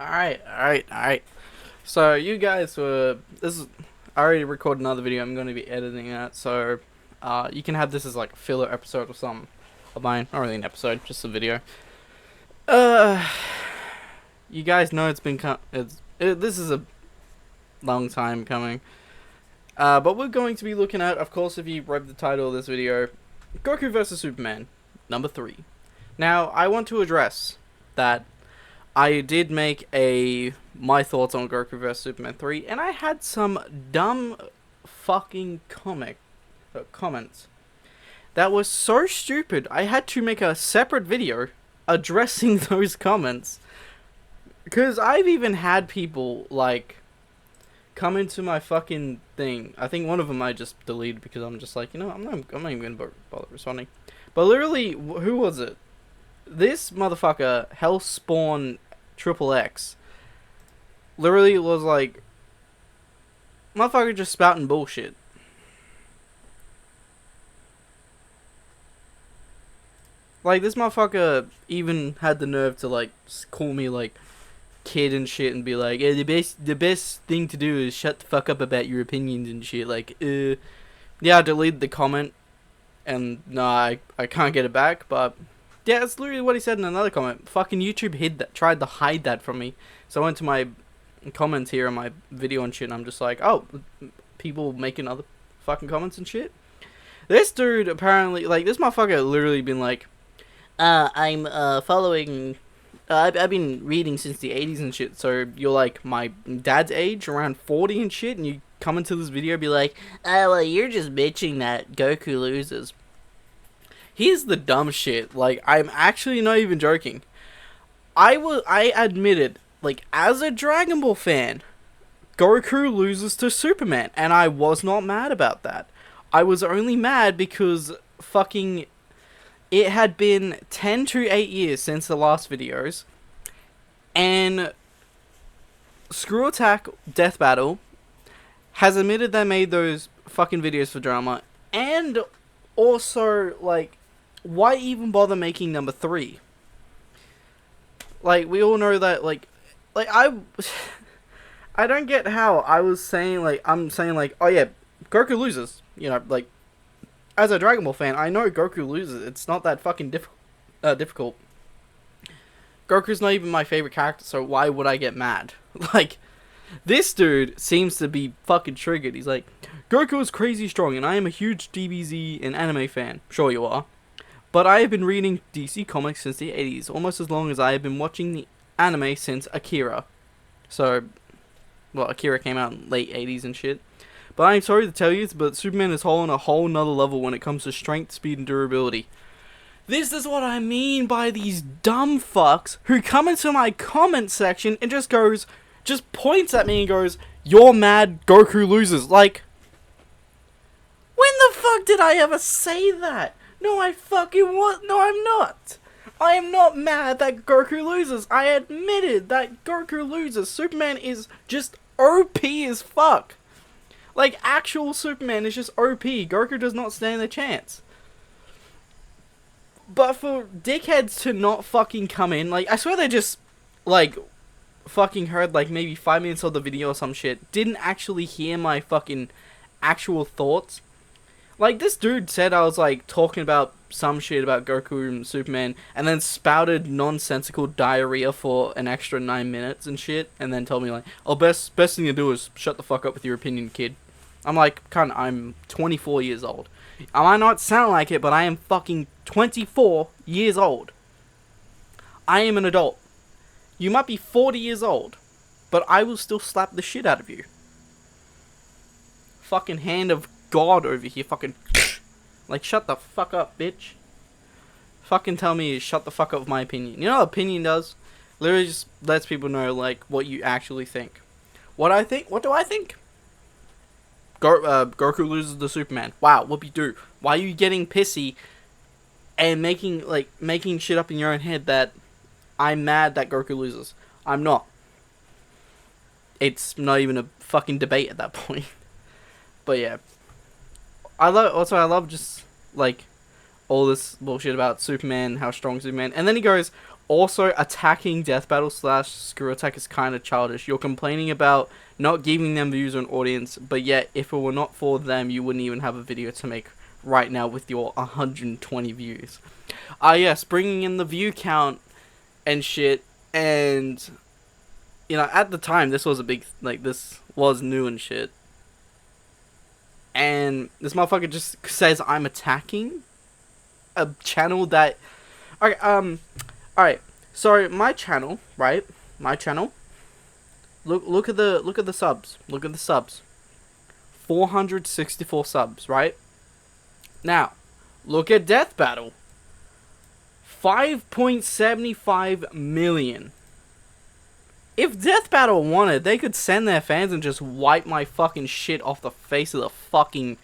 Alright. So you guys were I already recorded another video. I'm going to be editing that, so you can have this as like a filler episode or something of mine. Not really an episode, just a video. Uh, you guys know this is a long time coming. But we're going to be looking at, of course, if you read the title of this video, Goku vs Superman, number 3. Now, I want to address that I did make my thoughts on Goku vs Superman 3, and I had some dumb fucking comments that was so stupid. I had to make a separate video addressing those comments, because I've even had people like come into my fucking thing. I think one of them I just deleted because I'm just like, I'm not even gonna bother responding. But literally, who was it? This motherfucker, Hellspawn Triple X, literally was like, motherfucker just spouting bullshit. Like, this motherfucker even had the nerve to like call me like kid and shit and be like, the best thing to do is shut the fuck up about your opinions and shit. Like, yeah, I deleted the comment, and no, I can't get it back, but yeah, that's literally what he said in another comment. Fucking YouTube tried to hide that from me. So I went to my comments here on my video and shit, and I'm just like, oh, people making other fucking comments and shit. This dude apparently, like, this motherfucker literally been like, I'm following. I've been reading since the 80s and shit, so you're like my dad's age, around 40 and shit, and you come into this video and be like, well, you're just bitching that Goku loses. Here's the dumb shit. Like, I'm actually not even joking. I admitted, like, as a Dragon Ball fan, Goku loses to Superman, and I was not mad about that. I was only mad because fucking it had been 10 to 8 years since the last videos, and Screw Attack Death Battle has admitted they made those fucking videos for drama, and also, like, why even bother making number 3? Like, we all know that, I don't get how I'm saying, like, oh yeah, Goku loses, like, as a Dragon Ball fan, I know Goku loses. It's not that fucking difficult. Goku's not even my favorite character, so why would I get mad? Like, this dude seems to be fucking triggered. He's like, Goku is crazy strong, and I am a huge DBZ and anime fan. Sure you are. But I have been reading DC comics since the 80s, almost as long as I have been watching the anime since Akira. So, well, Akira came out in late 80s and shit. But I'm sorry to tell you, but Superman is on a whole nother level when it comes to strength, speed, and durability. This is what I mean by these dumb fucks who come into my comment section and just points at me and goes, you're mad, Goku loses. Like, when the fuck did I ever say that? No, I fucking what? No, I'm not. I am not mad that Goku loses. I admitted that Goku loses. Superman is just OP as fuck. Like, actual Superman is just OP. Goku does not stand a chance. But for dickheads to not fucking come in, like, I swear they just, like, fucking heard, like, maybe 5 minutes of the video or some shit. Didn't actually hear my fucking actual thoughts. Like, this dude said I was, like, talking about some shit about Goku and Superman, and then spouted nonsensical diarrhea for an extra 9 minutes and shit, and then told me, like, oh, best thing to do is shut the fuck up with your opinion, kid. I'm like, cunt, I'm 24 years old. I might not sound like it, but I am fucking 24 years old. I am an adult. You might be 40 years old, but I will still slap the shit out of you. Fucking hand of God over here, fucking... Like, shut the fuck up, bitch. Fucking tell me to shut the fuck up with my opinion. You know what opinion does? Literally just lets people know, like, what you actually think. What do I think? Goku loses to Superman. Wow, whoopie-doo. Why are you getting pissy and making shit up in your own head that I'm mad that Goku loses? I'm not. It's not even a fucking debate at that point. But yeah. I love just, like, all this bullshit about Superman, how strong Superman. And then he goes, Also, attacking Death Battle slash Screw Attack is kind of childish. You're complaining about not giving them views or an audience, but yet if it were not for them, you wouldn't even have a video to make right now with your 120 views. Yes, bringing in the view count and shit, and you know, at the time this was a big, like, this was new and shit. And this motherfucker just says I'm attacking a channel that, okay, alright, so my channel, right? My channel. Look at the subs. Look at the subs. 464 subs, right? Now, look at Death Battle. 5.75 million. If Death Battle wanted, they could send their fans and just wipe my fucking shit off the face of the fucking,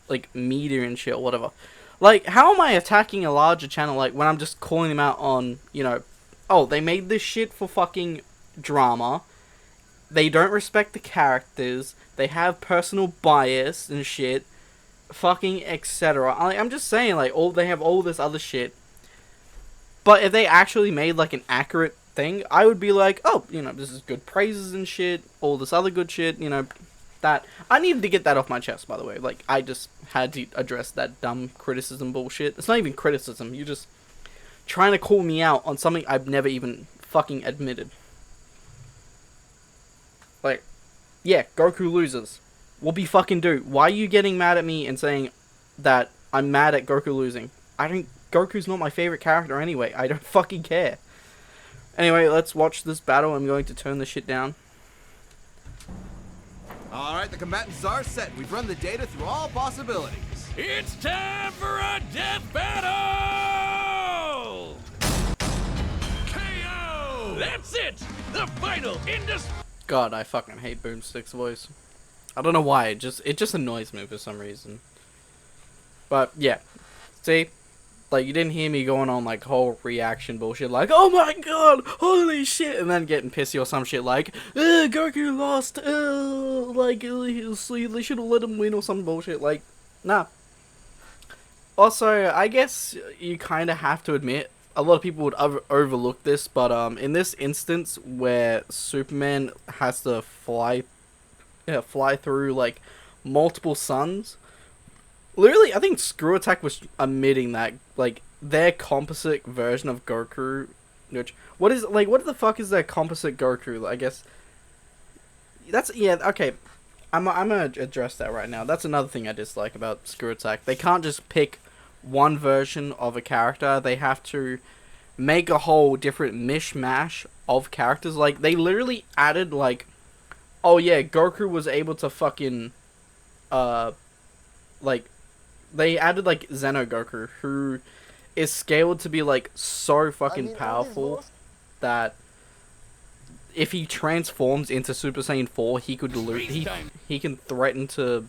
like, media and shit or whatever. Like, how am I attacking a larger channel, like, when I'm just calling them out on, you know, oh, they made this shit for fucking drama. They don't respect the characters. They have personal bias and shit. Fucking etc. Like, I'm just saying, like, they have all this other shit. But if they actually made, like, an accurate thing, I would be like, oh, you know, this is good praises and shit, all this other good shit, you know, that. I needed to get that off my chest, by the way. Like, I just had to address that dumb criticism bullshit. It's not even criticism, you're just trying to call me out on something I've never even fucking admitted. Like, yeah, Goku loses. What be fucking do? Why are you getting mad at me and saying that I'm mad at Goku losing? Goku's not my favorite character anyway. I don't fucking care. Anyway, let's watch this battle. I'm going to turn this shit down. Alright, the combatants are set. We've run the data through all possibilities. It's time for a death battle! KO! That's it! The final God, I fucking hate Boomstick's voice. I don't know why, it just annoys me for some reason. But, yeah. See? Like, you didn't hear me going on, like, whole reaction bullshit, like, oh my god, holy shit, and then getting pissy or some shit like, Goku lost, like, they should have let him win or some bullshit, like, nah. Also, I guess you kind of have to admit, a lot of people would overlook this, but, in this instance where Superman has to fly through, like, multiple suns, literally, I think Screw Attack was admitting that, like, their composite version of Goku, which, what the fuck is their composite Goku? I guess, that's, yeah, okay, I'm gonna address that right now. That's another thing I dislike about Screw Attack. They can't just pick one version of a character. They have to make a whole different mishmash of characters. Like, they literally added, like, oh yeah, Goku was able to fucking, like, they added, like, Xenogoku, who is scaled to be, like, so fucking powerful that if he transforms into Super Saiyan 4, he could he can threaten to,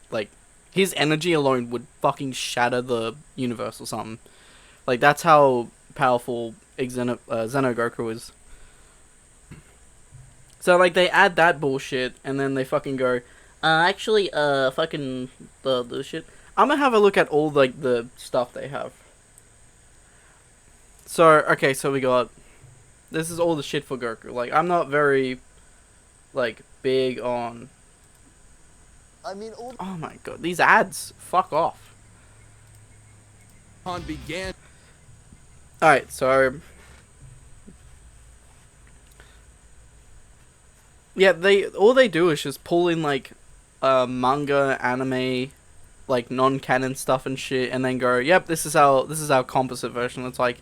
like, his energy alone would fucking shatter the universe or something. Like, that's how powerful Xenogoku is. So, like, they add that bullshit, and then they fucking go, fucking, the shit. I'm gonna have a look at all, like, the stuff they have. So, okay, so we got, this is all the shit for Goku. Like, I'm not very, like, big on, oh my god, these ads, fuck off. Began. Alright, so, yeah, all they do is just pull in, like, manga, anime, like, non-canon stuff and shit, and then go, yep, this is our composite version. It's like,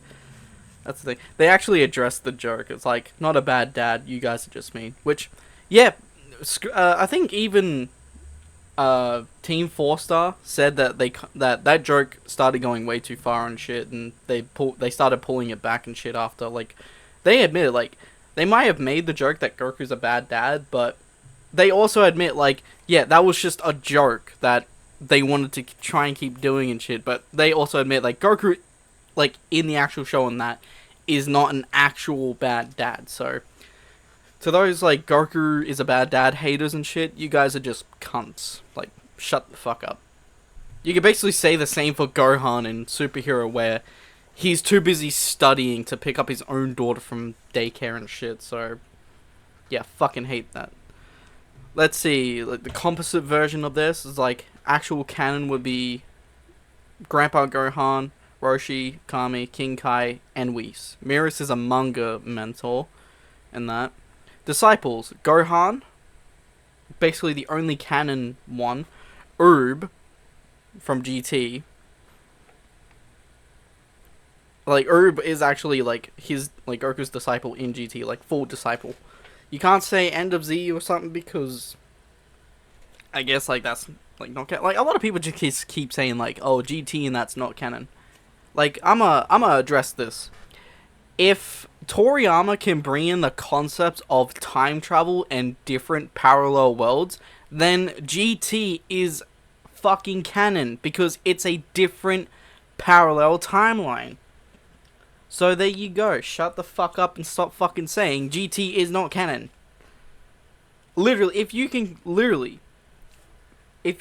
that's the thing. They actually addressed the joke. It's like, not a bad dad, you guys are just mean. Which, yeah, I think even Team 4-Star said that that joke started going way too far and shit, and they started pulling it back and shit after. Like, they admitted, like, they might have made the joke that Goku's a bad dad, but they also admit, like, yeah, that was just a joke that they wanted to try and keep doing and shit, but they also admit, like, Goku, like, in the actual show and that, is not an actual bad dad, so, to those, like, Goku is a bad dad haters and shit, you guys are just cunts. Like, shut the fuck up. You could basically say the same for Gohan in Superhero, where he's too busy studying to pick up his own daughter from daycare and shit. So yeah, fucking hate that. Let's see, like the composite version of this is like actual canon would be Grandpa Gohan, Roshi, Kami, King Kai, and Whis. Miris is a manga mentor in that. Disciples, Gohan, basically the only canon one. Urb from GT. Like Urb is actually like his like Goku's disciple in GT, like full disciple. You can't say End of Z or something because I guess like that's like not like a lot of people just keep saying like, oh, GT and that's not canon. Like I'ma address this. If Toriyama can bring in the concepts of time travel and different parallel worlds, then GT is fucking canon because it's a different parallel timeline. So there you go. Shut the fuck up and stop fucking saying GT is not canon. Literally, if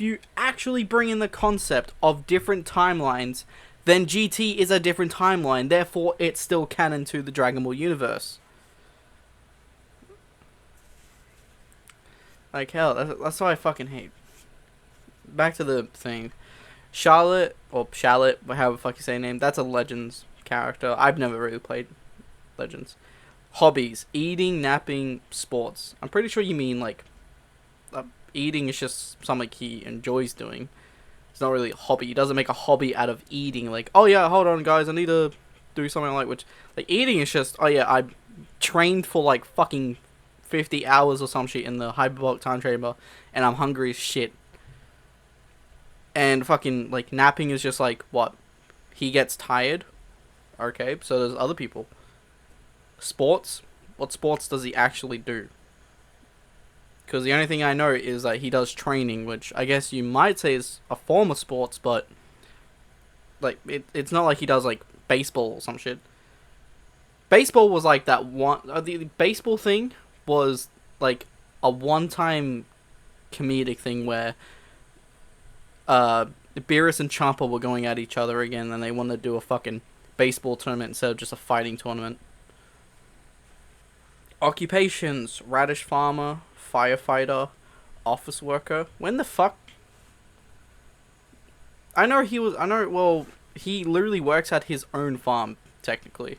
you actually bring in the concept of different timelines, then GT is a different timeline. Therefore, it's still canon to the Dragon Ball universe. Like hell, that's what I fucking hate. Back to the thing. Charlotte, however the fuck you say her name, that's a Legends character. I've never really played Legends. Hobbies: eating, napping, sports. I'm pretty sure you mean like eating is just something he enjoys doing. It's not really a hobby. He doesn't make a hobby out of eating. Like, oh yeah, hold on guys, I need to do something like which. Like eating is just, oh yeah, I trained for like fucking 50 hours or some shit in the hyperbolic time chamber, and I'm hungry as shit. And fucking like napping is just like what? He gets tired. Okay, so there's other people. Sports? What sports does he actually do? Because the only thing I know is that he does training, which I guess you might say is a form of sports, but like it's not like he does like baseball or some shit. Baseball was like that one. The baseball thing was like a one-time comedic thing where Beerus and Champa were going at each other again, and they wanted to do a fucking baseball tournament instead of just a fighting tournament. Occupations: radish farmer, firefighter, office worker. When the fuck? Well, he literally works at his own farm, technically.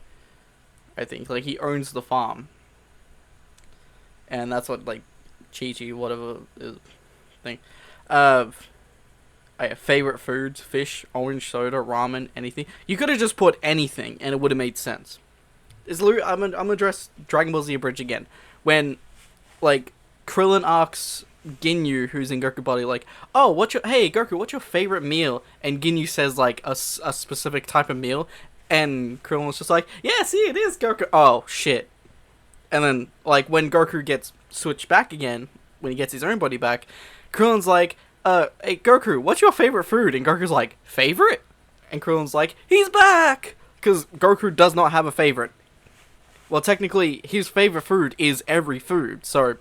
I think. Like, he owns the farm. And that's what, like, Chi-Chi, whatever, is thing. I have favorite foods: fish, orange soda, ramen, anything. You could have just put anything, and it would have made sense. It's literally, I'm gonna address Dragon Ball Z Bridge again. When, like, Krillin asks Ginyu, who's in Goku body, like, oh, hey Goku, what's your favorite meal? And Ginyu says like a specific type of meal, and Krillin was just like, yeah, see, it is Goku. Oh shit. And then like when Goku gets switched back again, when he gets his own body back, Krillin's like, hey Goku, what's your favorite food? And Goku's like, favorite? And Krillin's like, he's back! Because Goku does not have a favorite. Well, technically, his favorite food is every food, so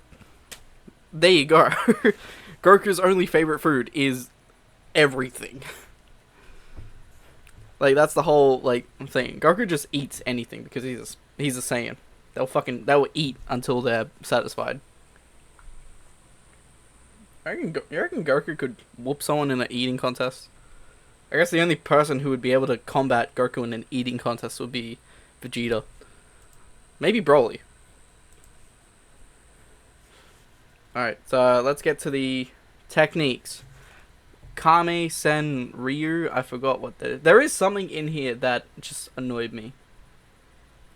there you go. Goku's only favorite food is everything. Like, that's the whole, like, thing. Goku just eats anything because he's a Saiyan. They'll eat until they're satisfied. You reckon Goku could whoop someone in an eating contest? I guess the only person who would be able to combat Goku in an eating contest would be Vegeta. Maybe Broly. Alright, so let's get to the techniques. Kame, Sen, Ryu, I forgot what there is something in here that just annoyed me.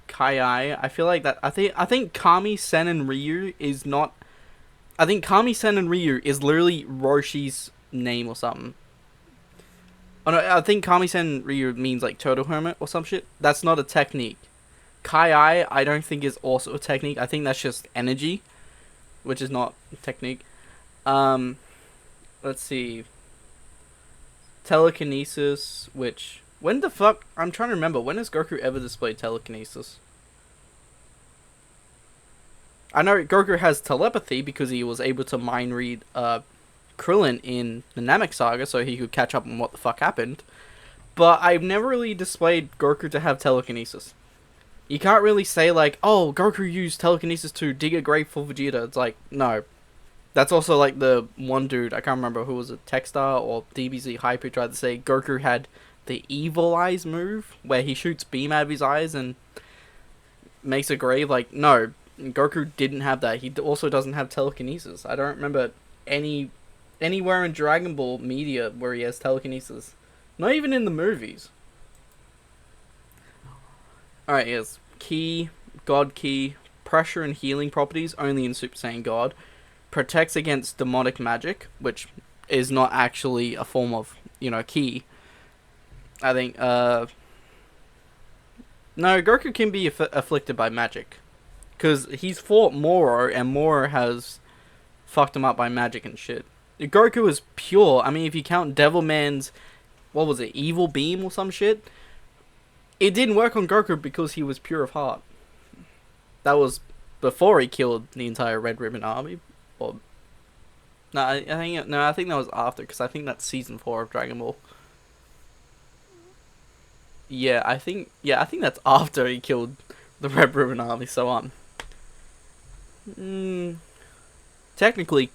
Kai, I feel like that, I think Kame, Sen, and Ryu is not, I think Kame, Sen, and Ryu is literally Roshi's name or something. Oh no, I think Kame, Sen, and Ryu means like Turtle Hermit or some shit. That's not a technique. Kai, I don't think is also a technique. I think that's just energy, which is not a technique. Let's see. Telekinesis, which, when the fuck, I'm trying to remember, when has Goku ever displayed telekinesis? I know Goku has telepathy because he was able to mind read Krillin in the Namek Saga, so he could catch up on what the fuck happened. but I've never really displayed Goku to have telekinesis. You can't really say like, oh, Goku used telekinesis to dig a grave for Vegeta. It's like, no. That's also like the one dude, I can't remember who was it, Techstar or DBZ Hype, who tried to say Goku had the evil eyes move, where he shoots beam out of his eyes and makes a grave. Like, no, Goku didn't have that. He also doesn't have telekinesis. I don't remember anywhere in Dragon Ball media where he has telekinesis. Not even in the movies. Alright, yes. Key, God Key, pressure and healing properties only in Super Saiyan God. Protects against demonic magic, which is not actually a form of, ki. I think, no, Goku can be afflicted by magic. Because he's fought Moro, and Moro has fucked him up by magic and shit. Goku is pure. I mean, if you count Devilman's, what was it, Evil Beam or some shit? It didn't work on Goku because he was pure of heart. That was before he killed the entire Red Ribbon Army. Or no, I think that was after, because I think that's season 4 of Dragon Ball. Yeah, I think that's after he killed the Red Ribbon Army. So technically,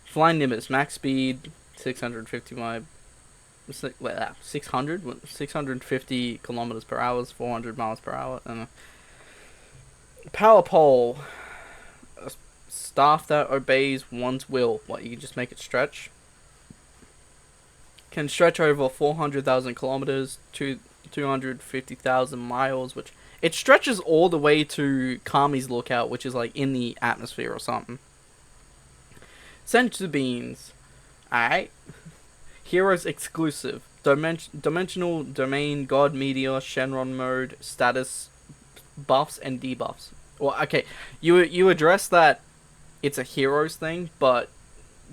flying Nimbus max speed 650 650 kilometers per hour, 400 miles per hour, and power pole. Staff that obeys one's will. What, you can just make it stretch? Can stretch over 400,000 kilometers to 250,000 miles, which it stretches all the way to Kami's lookout, which is like in the atmosphere or something. Sensor beams. Alright. Heroes exclusive. Dimensional domain, God meteor, Shenron mode, status buffs and debuffs. Well, okay, you address that it's a heroes thing, but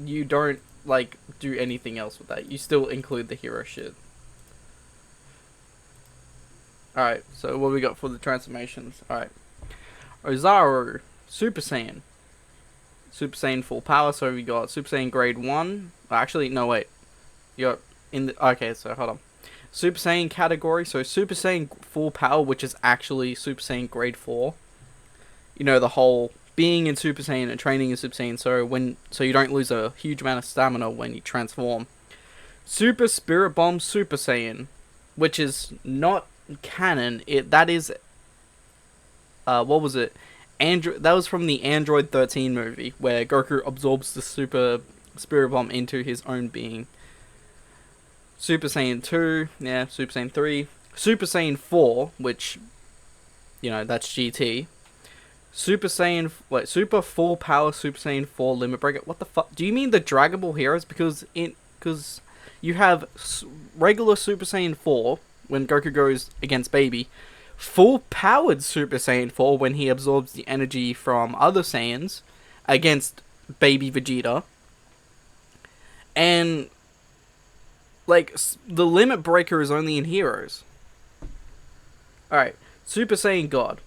you don't like do anything else with that. You still include the hero shit. Alright, so what we got for the transformations? Alright. Ozaru, Super Saiyan. Super Saiyan full power, so we got Super Saiyan grade 1. Actually, no wait. You're in the okay, so hold on. Super Saiyan category, so Super Saiyan full power, which is actually Super Saiyan grade 4. You know, the whole being in Super Saiyan and training in Super Saiyan, so you don't lose a huge amount of stamina when you transform. Super Spirit Bomb Super Saiyan, which is not canon. That is what was it? That was from the Android 13 movie, where Goku absorbs the Super Spirit Bomb into his own being. Super Saiyan 2, yeah, Super Saiyan 3, Super Saiyan 4, which, that's GT. Super Saiyan, Super Full Power Super Saiyan 4 Limit Breaker. What the fuck? Do you mean the Dragon Ball heroes? Because you have regular Super Saiyan 4 when Goku goes against Baby, full powered Super Saiyan 4 when he absorbs the energy from other Saiyans against Baby Vegeta, and the Limit Breaker is only in heroes. Alright, Super Saiyan God,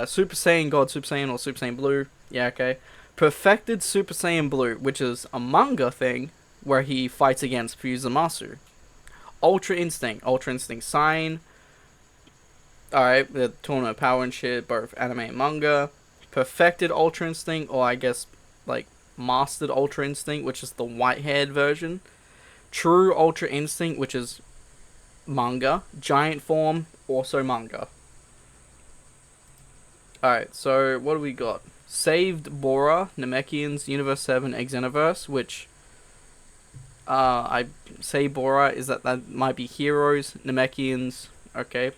Super Saiyan God, Super Saiyan, or Super Saiyan Blue. Yeah, okay. Perfected Super Saiyan Blue, which is a manga thing where he fights against Fusamasu. Ultra Instinct Sign. Alright, the Tournament of Power and shit, both anime and manga. Perfected Ultra Instinct, or I guess, Mastered Ultra Instinct, which is the white-haired version. True Ultra Instinct, which is manga. Giant Form, also manga. Alright, so what do we got? Saved Bora, Namekians, Universe 7, Xenoverse, which I say Bora is that might be heroes, Namekians, okay.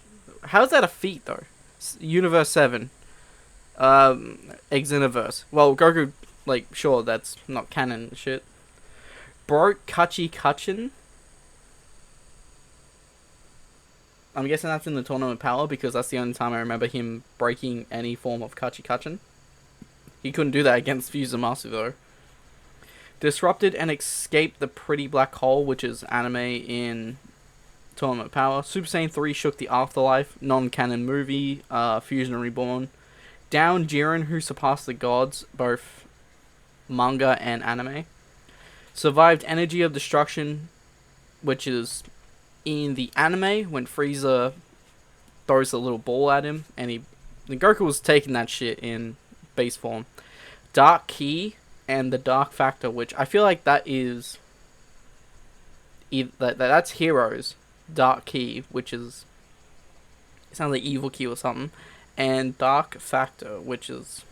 How's that a feat though? Universe 7, Xenoverse. Well, Goku, sure, that's not canon shit. Broke Kachi Kachin. I'm guessing that's in the Tournament of Power, because that's the only time I remember him breaking any form of Kachi Kachin. He couldn't do that against Fusamasu though. Disrupted and escaped the Pretty Black Hole, which is anime in Tournament of Power. Super Saiyan 3 shook the Afterlife, non-canon movie, Fusion Reborn. Down Jiren, who surpassed the gods, both manga and anime. Survived Energy of Destruction, which is in the anime when Frieza throws a little ball at him, and Goku was taking that shit in base form. Dark Ki and the Dark Factor, which I feel like that is that's Heroes. Dark Ki, which is, it sounds like Evil Ki or something, and Dark Factor, which is,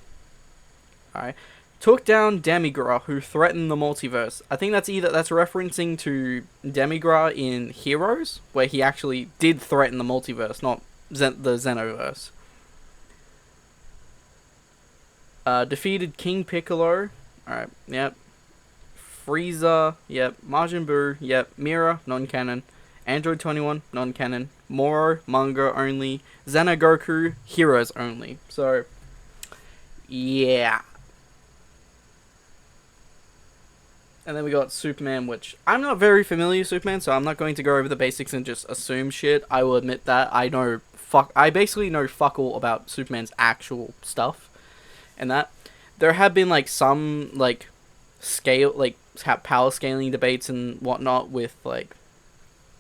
alright, took down Demigra, who threatened the multiverse. I think that's referencing to Demigra in Heroes, where he actually did threaten the multiverse, not the Xenoverse. Defeated King Piccolo. Alright, yep. Frieza, yep. Majin Buu, yep. Mira, non-canon. Android 21, non-canon. Moro, manga only. Xenogoku, heroes only. So, yeah. And then we got Superman, which I'm not very familiar with Superman, so I'm not going to go over the basics and just assume shit. I will admit that I basically know fuck all about Superman's actual stuff. And that there have been like some like power scaling debates and whatnot with like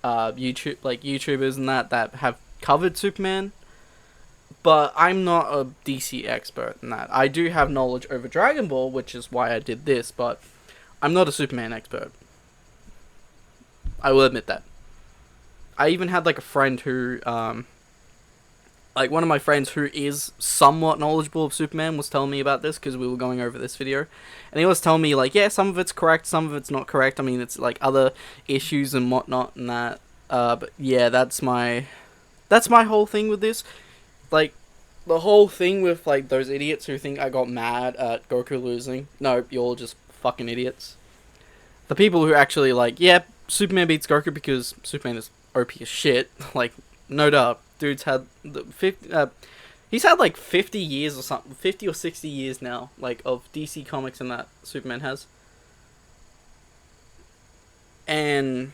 YouTubers and that have covered Superman, but I'm not a DC expert in that. I do have knowledge over Dragon Ball, which is why I did this, but I'm not a Superman expert. I will admit that. I even had like a friend who like one of my friends who is somewhat knowledgeable of Superman was telling me about this because we were going over this video, and he was telling me like, yeah, some of it's correct, some of it's not correct. I mean, it's like other issues and whatnot and that. But yeah, that's my whole thing with this. Like, the whole thing with like those idiots who think I got mad at Goku losing. No, you're all just fucking idiots. The people who actually like, yeah, Superman beats Goku because Superman is OP as shit. Like, no doubt. Dude's had he's had like 50 years or something, 50 or 60 years now, like of DC comics and that Superman has. And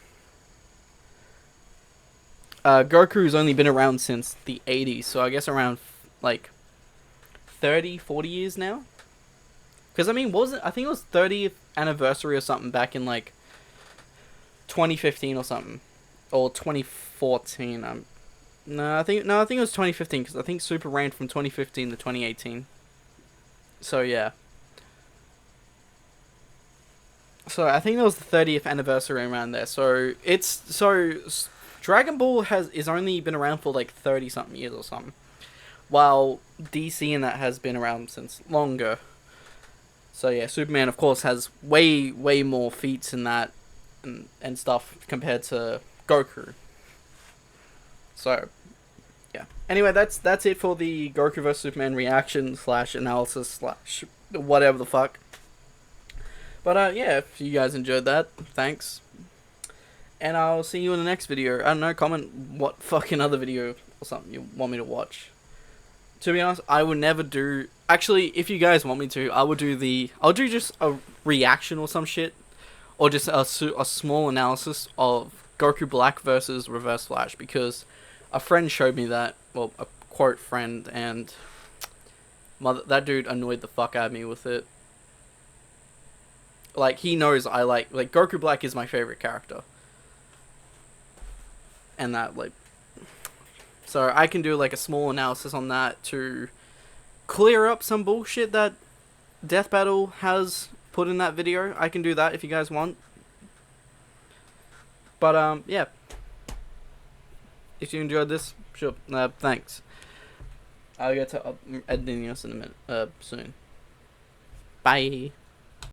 Goku's only been around since the 80s, so I guess around like 30, 40 years now. Because I mean, I think it was 30th anniversary or something back in like 2015 or something, or 2014. I think it was 2015 because I think Super ran from 2015 to 2018. So yeah. So I think that was the 30th anniversary around there. So Dragon Ball is only been around for like 30 something years or something, while DC and that has been around since longer. So yeah, Superman of course has way more feats in that and stuff compared to Goku. So, yeah. Anyway, that's it for the Goku vs Superman reaction / analysis / whatever the fuck. But yeah, if you guys enjoyed that, thanks. And I'll see you in the next video. I don't know, comment what fucking other video or something you want me to watch. To be honest, I would never do... Actually, if you guys want me to, I'll do just a reaction or some shit. Or just a small analysis of Goku Black versus Reverse Flash, because a friend showed me that, well, a quote friend, and that dude annoyed the fuck out of me with it. Like, he knows I like Goku Black is my favorite character. And that, like, so I can do like a small analysis on that to clear up some bullshit that Death Battle has put in that video. I can do that if you guys want. But yeah. If you enjoyed this, sure. Thanks. I'll get to editing this in a minute. Soon. Bye.